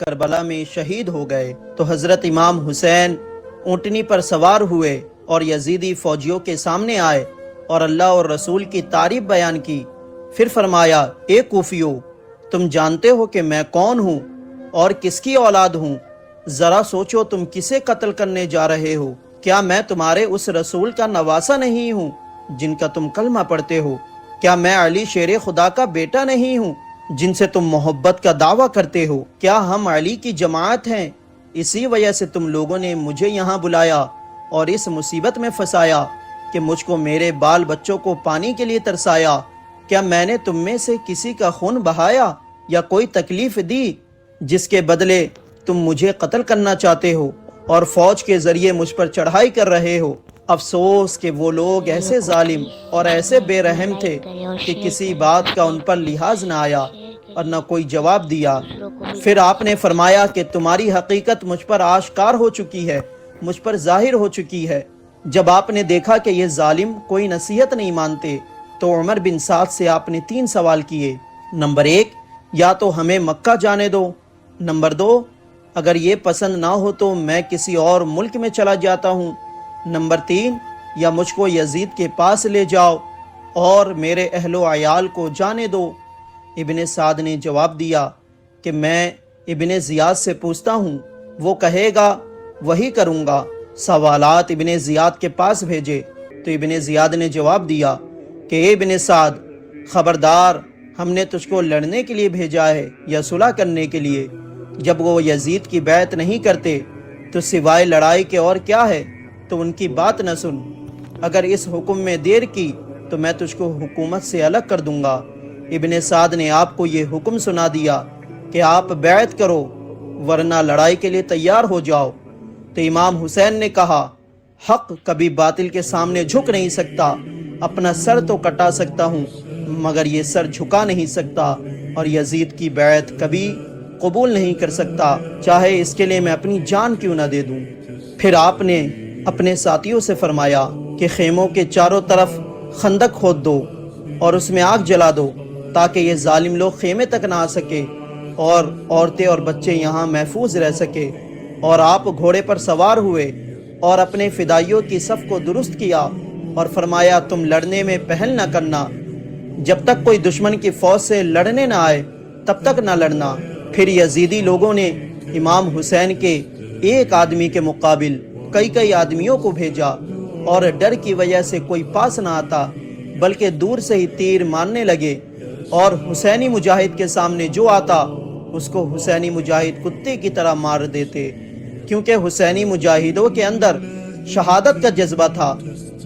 کربلا میں شہید ہو گئے تو حضرت امام حسین اونٹنی پر سوار ہوئے اور یزیدی فوجیوں کے سامنے آئے اور اللہ اور رسول کی تعریف بیان کی۔ پھر فرمایا، اے کوفیو، تم جانتے ہو کہ میں کون ہوں اور کس کی اولاد ہوں؟ ذرا سوچو تم کسے قتل کرنے جا رہے ہو؟ کیا میں تمہارے اس رسول کا نواسہ نہیں ہوں جن کا تم کلمہ پڑھتے ہو؟ کیا میں علی شیر خدا کا بیٹا نہیں ہوں جن سے تم محبت کا دعویٰ کرتے ہو؟ کیا ہم علی کی جماعت ہیں؟ اسی وجہ سے تم لوگوں نے مجھے یہاں بلایا اور اس مصیبت میں پھنسایا کہ مجھ کو میرے بال بچوں کو پانی کے لیے ترسایا۔ کیا میں نے تم میں سے کسی کا خون بہایا یا کوئی تکلیف دی جس کے بدلے تم مجھے قتل کرنا چاہتے ہو اور فوج کے ذریعے مجھ پر چڑھائی کر رہے ہو؟ افسوس کہ وہ لوگ ایسے ظالم اور ایسے بے رحم تھے کہ کسی بات کا ان پر لحاظ نہ آیا اور نہ کوئی جواب دیا۔ پھر آپ نے فرمایا کہ تمہاری حقیقت مجھ پر آشکار ہو چکی ہے، مجھ پر ظاہر ہو چکی ہے۔ جب آپ نے دیکھا کہ یہ ظالم کوئی نصیحت نہیں مانتے تو عمر بن سعد سے آپ نے 3 سوال کیے۔ نمبر 1، یا تو ہمیں مکہ جانے دو۔ نمبر 2، اگر یہ پسند نہ ہو تو میں کسی اور ملک میں چلا جاتا ہوں۔ نمبر 3، یا مجھ کو یزید کے پاس لے جاؤ اور میرے اہل و عیال کو جانے دو۔ ابن سعد نے جواب دیا کہ میں ابن زیاد سے پوچھتا ہوں، وہ کہے گا وہی کروں گا۔ سوالات ابن زیاد کے پاس بھیجے تو ابن زیاد نے جواب دیا کہ اے ابن سعد، خبردار، ہم نے تجھ کو لڑنے کے لیے بھیجا ہے یا صلح کرنے کے لیے؟ جب وہ یزید کی بیعت نہیں کرتے تو سوائے لڑائی کے اور کیا ہے؟ تو ان کی بات نہ سن۔ اگر اس حکم میں دیر کی تو میں تجھ کو حکومت سے الگ کر دوں گا۔ ابن سعد نے آپ کو یہ حکم سنا دیا کہ آپ بیعت کرو ورنہ لڑائی کے لیے تیار ہو جاؤ۔ تو امام حسین نے کہا، حق کبھی باطل کے سامنے جھک نہیں سکتا۔ اپنا سر تو کٹا سکتا ہوں مگر یہ سر جھکا نہیں سکتا، اور یزید کی بیعت کبھی قبول نہیں کر سکتا، چاہے اس کے لیے میں اپنی جان کیوں نہ دے دوں۔ پھر آپ نے اپنے ساتھیوں سے فرمایا کہ خیموں کے چاروں طرف خندق کھود دو اور اس میں آگ جلا دو تاکہ یہ ظالم لوگ خیمے تک نہ آ سکے اور عورتیں اور بچے یہاں محفوظ رہ سکے۔ اور آپ گھوڑے پر سوار ہوئے اور اپنے فدائیوں کی صف کو درست کیا اور فرمایا، تم لڑنے میں پہل نہ کرنا، جب تک کوئی دشمن کی فوج سے لڑنے نہ آئے تب تک نہ لڑنا۔ پھر یزیدی لوگوں نے امام حسین کے ایک آدمی کے مقابل کئی آدمیوں کو بھیجا اور ڈر کی وجہ سے کوئی پاس نہ آتا بلکہ دور سے ہی تیر مارنے لگے، اور حسینی مجاہد کے سامنے جو آتا اس کو حسینی مجاہد کتے کی طرح مار دیتے، کیونکہ حسینی مجاہدوں کے اندر شہادت کا جذبہ تھا۔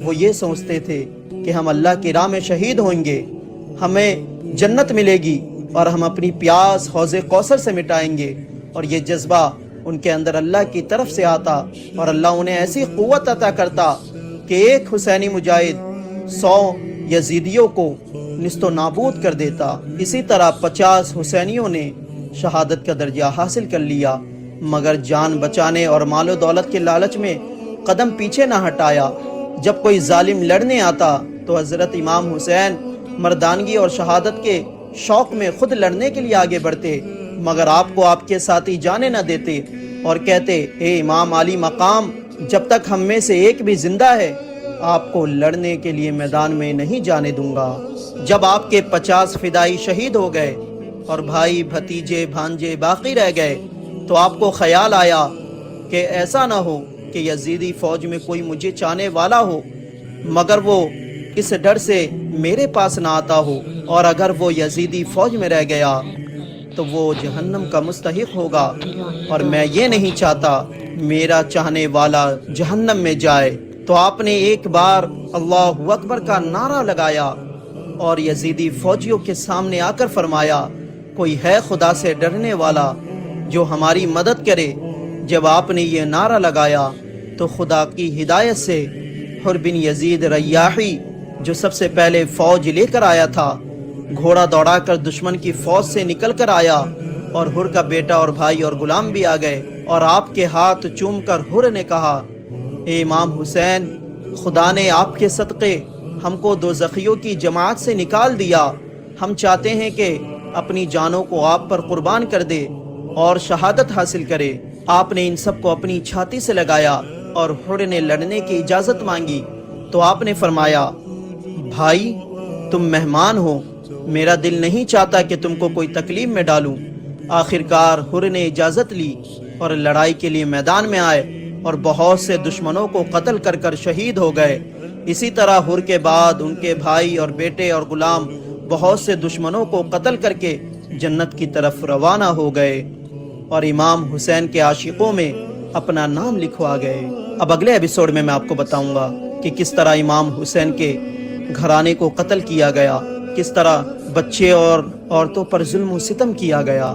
وہ یہ سوچتے تھے کہ ہم اللہ کی راہ میں شہید ہوئیں گے، ہمیں جنت ملے گی اور ہم اپنی پیاس حوض کوثر سے مٹائیں گے، اور یہ جذبہ ان کے اندر اللہ کی طرف سے آتا اور اللہ انہیں ایسی قوت عطا کرتا کہ ایک حسینی مجاہد 100 یزیدیوں کو نیست و نابود کر دیتا۔ اسی طرح 50 حسینیوں نے شہادت کا درجہ حاصل کر لیا، مگر جان بچانے اور مال و دولت کے لالچ میں قدم پیچھے نہ ہٹایا۔ جب کوئی ظالم لڑنے آتا تو حضرت امام حسین مردانگی اور شہادت کے شوق میں خود لڑنے کے لیے آگے بڑھتے، مگر آپ کو آپ کے ساتھی جانے نہ دیتے اور کہتے، اے امام عالی مقام، جب تک ہم میں سے ایک بھی زندہ ہے آپ کو لڑنے کے لیے میدان میں نہیں جانے دوں گا۔ جب آپ کے 50 فدائی شہید ہو گئے اور بھائی بھتیجے بھانجے باقی رہ گئے تو آپ کو خیال آیا کہ ایسا نہ ہو کہ یزیدی فوج میں کوئی مجھے چاہنے والا ہو مگر وہ اس ڈر سے میرے پاس نہ آتا ہو، اور اگر وہ یزیدی فوج میں رہ گیا تو وہ جہنم کا مستحق ہوگا، اور میں یہ نہیں چاہتا میرا چاہنے والا جہنم میں جائے۔ تو آپ نے ایک بار اللہ اکبر کا نعرہ لگایا اور یزیدی فوجیوں کے سامنے آ کر فرمایا، کوئی ہے خدا سے ڈرنے والا جو ہماری مدد کرے؟ جب آپ نے یہ نعرہ لگایا تو خدا کی ہدایت سے حر بن یزید ریاحی، جو سب سے پہلے فوج لے کر آیا تھا، گھوڑا دوڑا کر دشمن کی فوج سے نکل کر آیا، اور حر کا بیٹا اور بھائی اور غلام بھی آ گئے، اور آپ کے ہاتھ چوم کر حر نے کہا، اے امام حسین، خدا نے آپ کے صدقے ہم کو دوزخیوں کی جماعت سے نکال دیا، ہم چاہتے ہیں کہ اپنی جانوں کو آپ پر قربان کر دے۔ اور شہادت حاصل کرے۔ آپ نے ان سب کو اپنی چھاتی سے لگایا اور حر نے لڑنے کی اجازت مانگی تو آپ نے فرمایا، بھائی تم مہمان ہو، میرا دل نہیں چاہتا کہ تم کو کوئی تکلیف میں ڈالوں۔ آخر کار حر نے اجازت لی اور لڑائی کے لیے میدان میں آئے اور بہت سے دشمنوں کو قتل کر کر شہید ہو گئے۔ اسی طرح حر کے بعد ان کے بھائی اور بیٹے اور غلام بہت سے دشمنوں کو قتل کر کے جنت کی طرف روانہ ہو گئے اور امام حسین کے عاشقوں میں اپنا نام لکھوا گئے۔ اب اگلے ایپیسوڈ میں آپ کو بتاؤں گا کہ کس طرح امام حسین کے گھرانے کو قتل کیا گیا، کس طرح بچے اور عورتوں پر ظلم و ستم کیا گیا۔